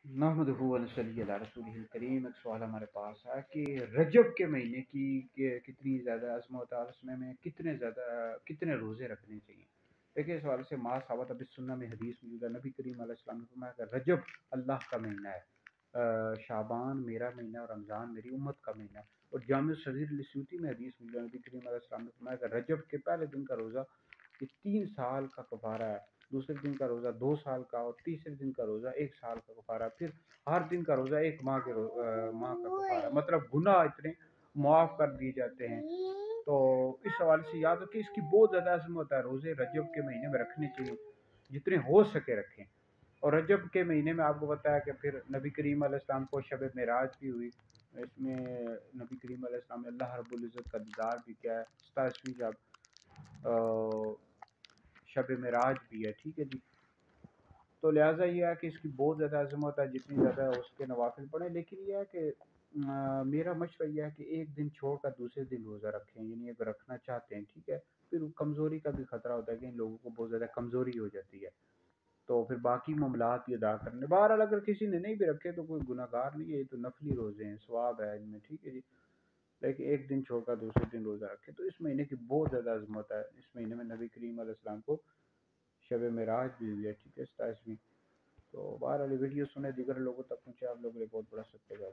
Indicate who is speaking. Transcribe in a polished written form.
Speaker 1: नहमदुहु व नसल्ली अला रसूलिहिल करीम। एक सवाल हमारे पास है कि रजब के महीने की कितनी ज़्यादा अज़मत है और उसमें में कितने रोज़े रखने चाहिए। देखिए, इस सवाल से मा साबत अभी सुन्ना में हदीस मौजूद है। नबी करीम अलैहि सल्लम ने फरमाया कि रजब अल्लाह का महीना है, शाबान मेरा महीना और रमज़ान मेरी उम्मत का महीना है। और जामिअ सगीर लिस्यूती में हदीस मौजूद है। नबी करीम अलैहि सल्लम ने फरमाया कि रजब के पहले दिन का रोज़ा ये 3 साल का कफ़ारा है, दूसरे दिन का रोज़ा 2 साल का और तीसरे दिन का रोज़ा 1 साल का कफ़ारा, फिर हर दिन का रोज़ा 1 माह माह का कफ़ारा। मतलब गुनाह इतने मुआफ़ कर दिए जाते हैं। तो इस हवाले से याद रखें, इसकी बहुत ज़्यादा अज़मत है। रोज़े रजब के महीने में रखने चाहिए, जितने हो सके रखें। और रजब के महीने में आपको बताया कि फिर नबी करीम अलैहिस्सलाम को शब मेराज भी हुई। इसमें नबी करीम अलैहिस्सलाम ने अल्लाह रब्बुल इज़्ज़त का दीदार भी किया है। 27वीं जब शब मेराज भी है, ठीक है जी। तो लिहाजा ये है कि इसकी बहुत ज़्यादा अज़मत है, जितनी ज़्यादा उसके नवाफिल पढ़ें। लेकिन ये है कि मेरा मशवरा यह है कि एक दिन छोड़कर दूसरे दिन रोज़ा रखें, यानी अगर रखना चाहते हैं, ठीक है। फिर कमज़ोरी का भी ख़तरा होता है कि इन लोगों को बहुत ज़्यादा कमज़ोरी हो जाती है, तो फिर बाकी मामलात भी अदा करने। बहरहाल अगर किसी ने नहीं भी रखे तो कोई गुनहगार नहीं है, ये तो नफली रोज़े हैं, सवाब है इनमें, ठीक है जी। लेकिन एक दिन छोड़कर दूसरे दिन रोज़ा रखें। तो इस महीने की बहुत ज़्यादा अज़मत है। इस महीने में नबी करीम अलैहिस्सलाम को शब मेराज भी हुई है, ठीक है, 27वीं। तो बहरहाल वीडियो सुने, दीगर लोगों तक पहुँचे, आप लोगों के लिए बहुत बड़ा शुक्रिया।